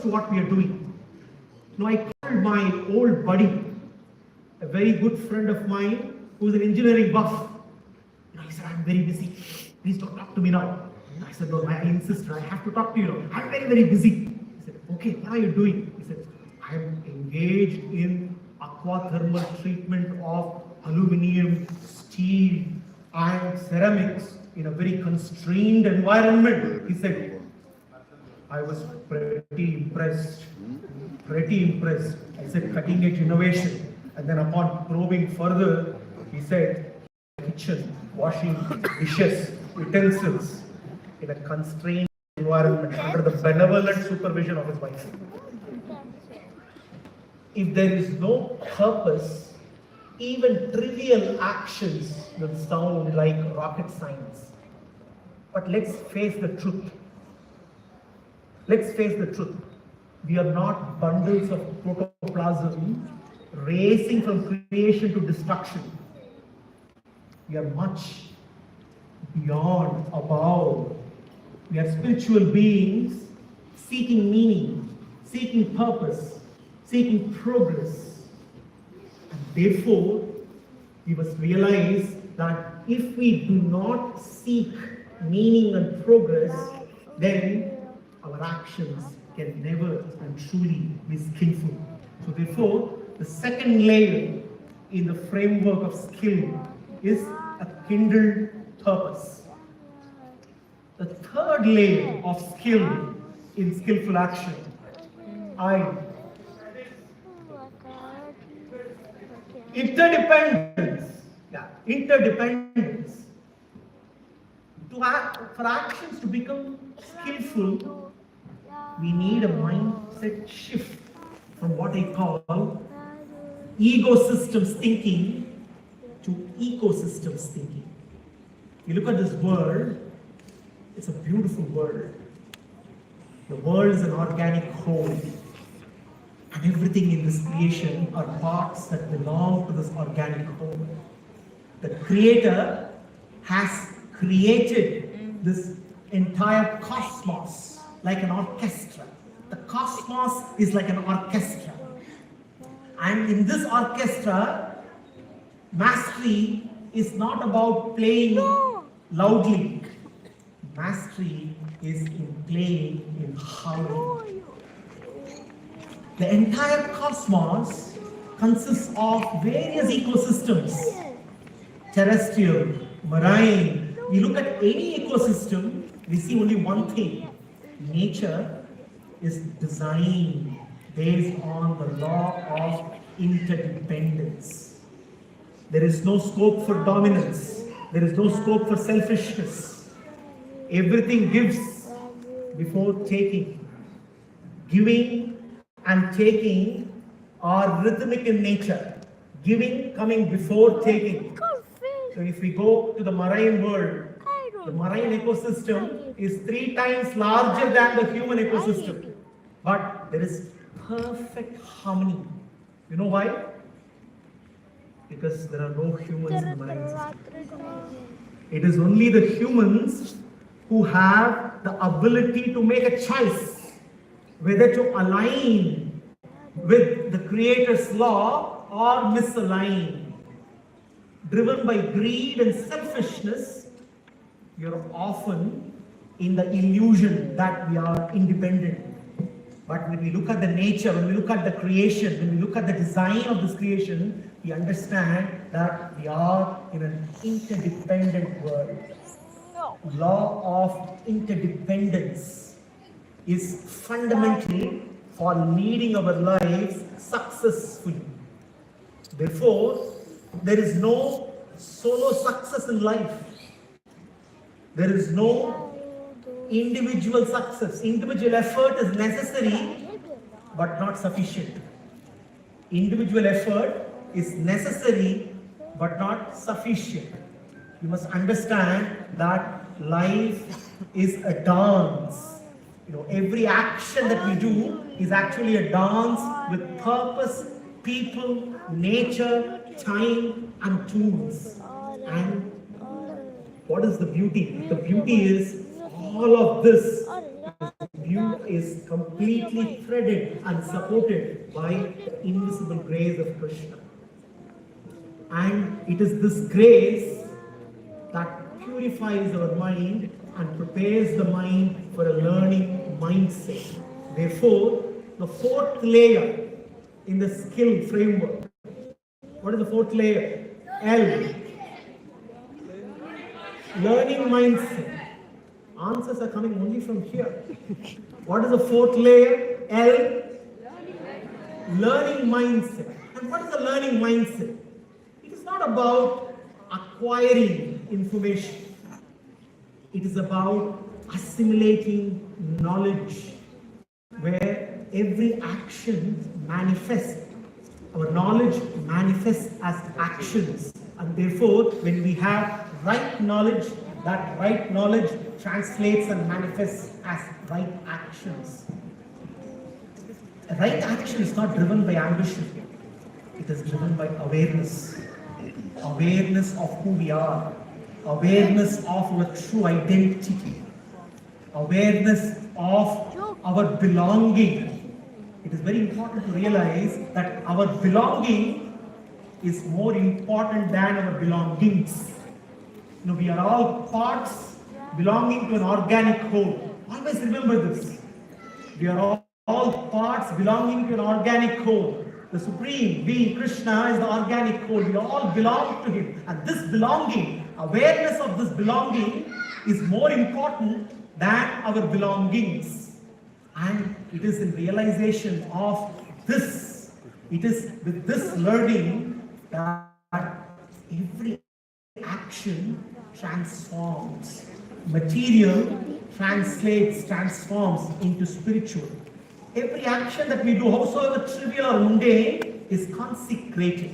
to what we are doing. I called my old buddy, a very good friend of mine, who's an engineering buff. He said, I'm very busy. Please don't talk to me now. I said, no, I insist. I have to talk to you now. I'm very, very busy. He said, okay, what are you doing? He said, I'm engaged in aquathermal treatment of aluminium, steel, and ceramics in a very constrained environment. He said, I was pretty impressed. I said, cutting edge innovation. And then upon probing further, he said, kitchen, washing dishes, utensils in a constrained environment under the benevolent supervision of his wife. If there is no purpose, even trivial actions will sound like rocket science. But let's face the truth. We are not bundles of protoplasm racing from creation to destruction. We are much beyond, above. We are spiritual beings seeking meaning, seeking purpose, seeking progress. And therefore, we must realize that if we do not seek meaning and progress, then our actions can never and truly be skillful. So therefore, the second layer in the framework of skill is a kindled purpose. The third layer of skill in skillful action, interdependence. Interdependence. For actions to become skillful, we need a mindset shift from what I call ecosystems thinking to ecosystems thinking. You look at this world, it's a beautiful world. The world is an organic whole. And everything in this creation are parts that belong to this organic whole. The Creator has created this entire cosmos like an orchestra. The cosmos is like an orchestra. And in this orchestra, mastery is not about playing loudly. Mastery is in playing in harmony. The entire cosmos consists of various ecosystems. Terrestrial, marine. We look at any ecosystem, we see only one thing. Nature is designed based on the law of interdependence. There is no scope for dominance. There is no scope for selfishness. Everything gives before taking. Giving and taking are rhythmic in nature. Giving coming before taking. So if we go to the marine world, the marine ecosystem is 3 times larger than the human ecosystem. But there is perfect harmony. You know why? Because there are no humans in the marine system. It is only the humans who have the ability to make a choice whether to align with the Creator's law or misalign. Driven by greed and selfishness, we are often in the illusion that we are independent. But when we look at the nature, when we look at the creation, when we look at the design of this creation, we understand that we are in an interdependent world. Law of interdependence is fundamental for leading our lives successfully. Therefore, there is no solo success in life. There is no individual success. Individual effort is necessary but not sufficient. Individual effort is necessary but not sufficient. You must understand that life is a dance. Every action that we do is actually a dance with purpose, people, nature, time, and tools. And what is the beauty? The beauty is all of this is completely threaded and supported by the invisible grace of Krishna. And it is this grace that purifies our mind and prepares the mind for a learning mindset. Therefore, the fourth layer in the skill framework. What is the fourth layer? L. Learning mindset. Answers are coming only from here. What is the fourth layer? L. Learning mindset. And what is the learning mindset? It is not about acquiring information. It is about assimilating knowledge, where every action manifests. Our knowledge manifests as actions. And therefore, when we have right knowledge, that right knowledge translates and manifests as right actions. A right action is not driven by ambition. It is driven by awareness. Awareness of who we are. Awareness of our true identity. Awareness of our belonging. It is very important to realize that our belonging is more important than our belongings. You know, we are all parts belonging to an organic whole. Always remember this. We are all parts belonging to an organic whole. The Supreme Being Krishna is the organic whole. We all belong to Him. And this belonging, awareness of this belonging is more important than our belongings. And it is in realization of this, it is with this learning that every action transforms. Material transforms into spiritual. Every action that we do, howsoever trivial or mundane, is consecrated.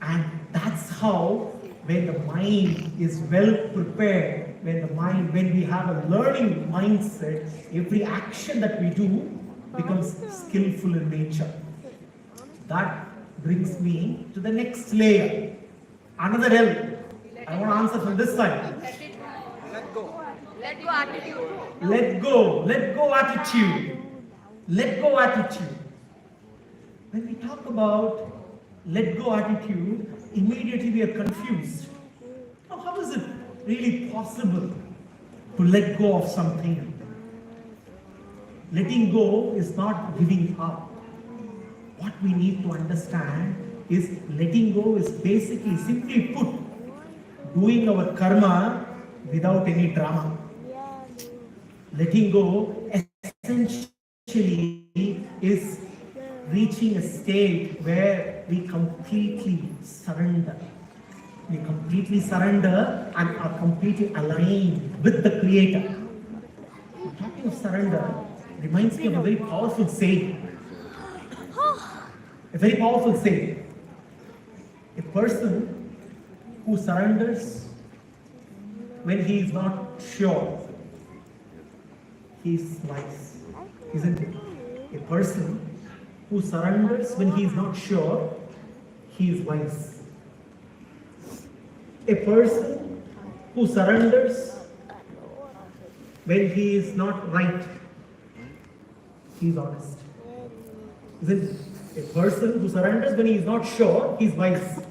And that's how, when the mind is well prepared, when we have a learning mindset, every action that we do becomes skillful in nature. That brings me to the next layer. Another L. I want to answer from this side. Let go. Let go attitude. Let go. Let go attitude. Let go attitude. When we talk about let go attitude, immediately we are confused. Now, how is it really possible to let go of something? Letting go is not giving up. What we need to understand is letting go is basically, simply put, doing our karma without any drama. Letting go essentially is reaching a state where we completely surrender. We completely surrender and are completely aligned with the Creator. Talking of surrender reminds me of a very powerful saying. A very powerful saying. A person who surrenders when he is not sure, he is wise. Isn't it? A person who surrenders when he is not sure, he is wise. A person who surrenders when he is not right, he is honest. Isn't it? A person who surrenders when he is not sure, he is wise.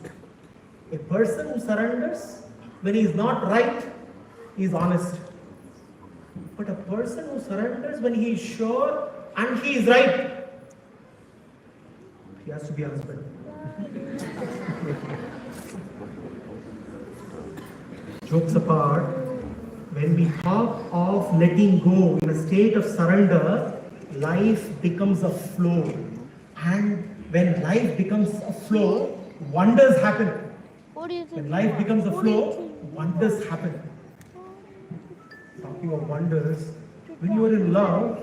A person who surrenders when he is not right, he is honest. But a person who surrenders when he is sure and he is right, he has to be a husband. Jokes apart, when we talk of letting go in a state of surrender, life becomes a flow. And when life becomes a flow, wonders happen. When life becomes a flow, wonders happen. Talking of wonders, when you are in love,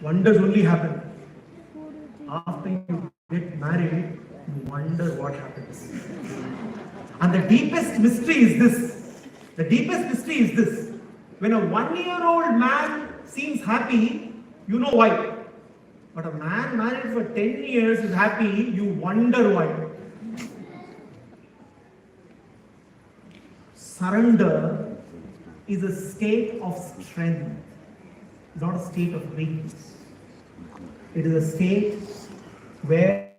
wonders only happen. After you get married, you wonder what happens. And the deepest mystery is this. The deepest mystery is this. When a 1-year-old man seems happy, you know why. But a man married for 10 years is happy, you wonder why. Surrender is a state of strength. is not a state of weakness. It is a state where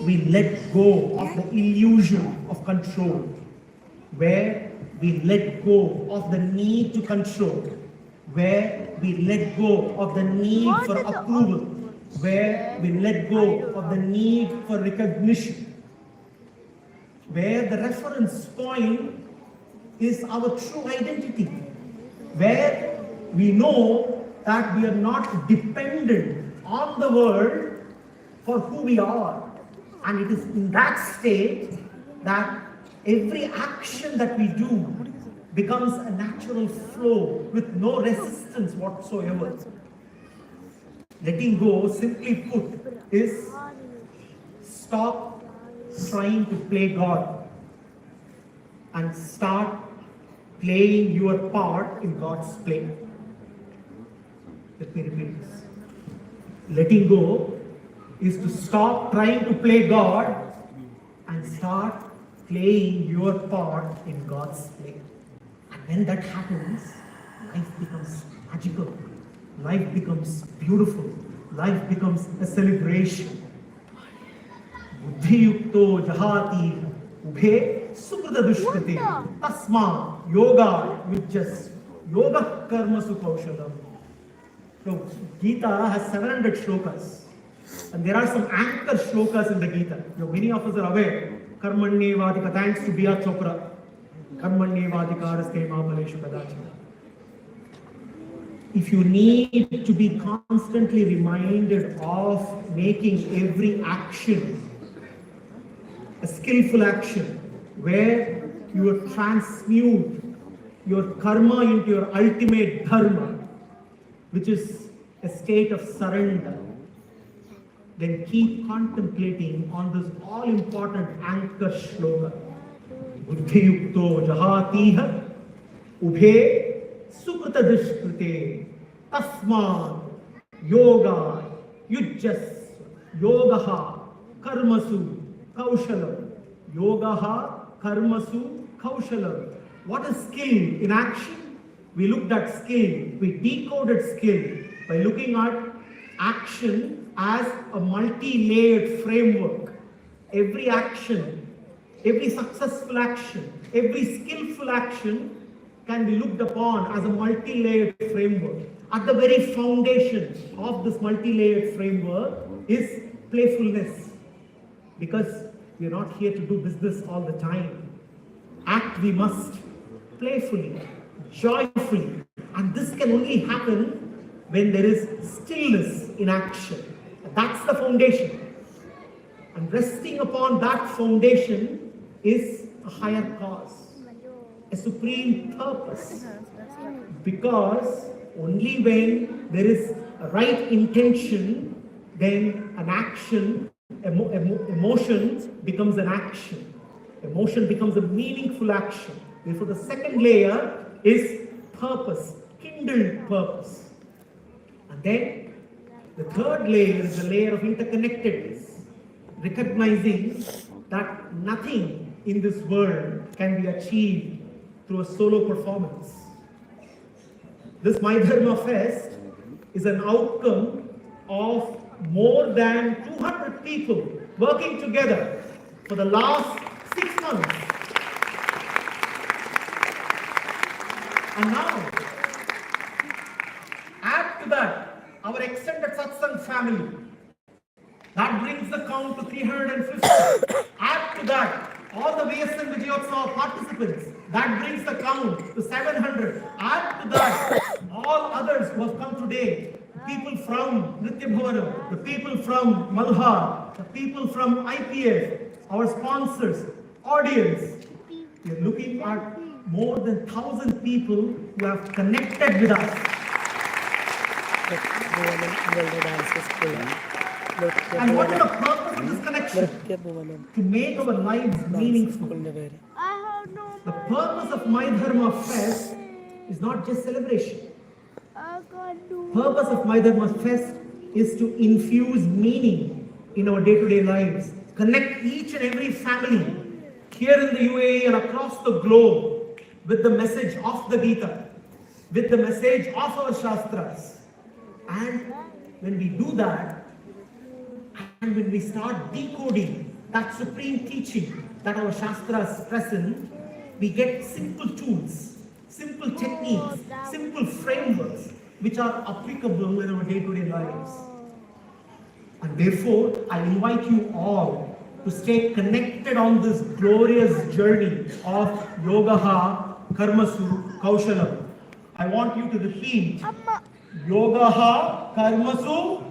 we let go of the illusion of control, where we let go of the need to control, where we let go of the need for approval, where we let go of the need for recognition, where the reference point is our true identity, where we know that we are not dependent on the world for who we are. And it is in that state that every action that we do becomes a natural flow with no resistance whatsoever. Letting go, simply put, is stop trying to play God and start playing your part in God's play. Let me repeat this. Letting go is to stop trying to play God and start playing your part in God's play. And when that happens, life becomes magical. Life becomes beautiful. Life becomes a celebration. Buddhiyukto jahati ubhe sukrita dushkrite tasma yoga yujjas yoga karmasu kaushalam. So Gita has 700 shlokas, and there are some anchor shlokas in the Gita. Many of us are aware. Karmanyevadika, thanks to B.R. Chopra. Karmanyevadikaraste ma bhaleshu kadachana. If you need to be constantly reminded of making every action a skillful action, where you transmute your karma into your ultimate dharma, which is a state of surrender, then keep contemplating on this all-important anchor shloka. Buddhiyukto jahatiha ubhe sukrita dushkrite tasma yoga yujjas yogaha karmasu kaushalam. Yogaha karmasu kaushalam. What is skill in action? We looked at skill, we decoded skill by looking at action as a multi-layered framework. Every action, every successful action, every skillful action can be looked upon as a multi-layered framework. At the very foundation of this multi-layered framework is playfulness. Because we are not here to do business all the time. Act we must playfully, joyfully. And this can only happen when there is stillness in action. That's the foundation. And resting upon that foundation is a higher cause, a supreme purpose. Because only when there is a right intention, then an action, emotion becomes an action. Emotion becomes a meaningful action. Therefore, the second layer is purpose, kindled purpose. And then the third layer is the layer of interconnectedness, recognizing that nothing in this world can be achieved through a solo performance. This My Dharma Fest is an outcome of more than 200 people working together for the last 6 months. And now, add to that our extended satsang family. That brings the count to 350. Add to that all the VSN Vijayotsav participants. That brings the count to 700. Add to that all others who have come today. People from Nritya Bhavanam, the people from Malhar, the people from IPF, our sponsors, audience. We are looking at more than 1,000 people who have connected with us. And what is the purpose of this connection? To make our lives meaningful. The purpose of My Dharma Fest is not just celebration. Purpose of My Dharma Fest is to infuse meaning in our day-to-day lives. Connect each and every family here in the UAE and across the globe with the message of the Gita, with the message of our Shastras, And when we do that, and when we start decoding that supreme teaching that our Shastras present, we get simple tools, simple techniques, simple frameworks which are applicable in our day-to-day lives. And therefore, I invite you all to stay connected on this glorious journey of Yogaha Karmasu Kaushalam. I want you to repeat Yogaha Karmasu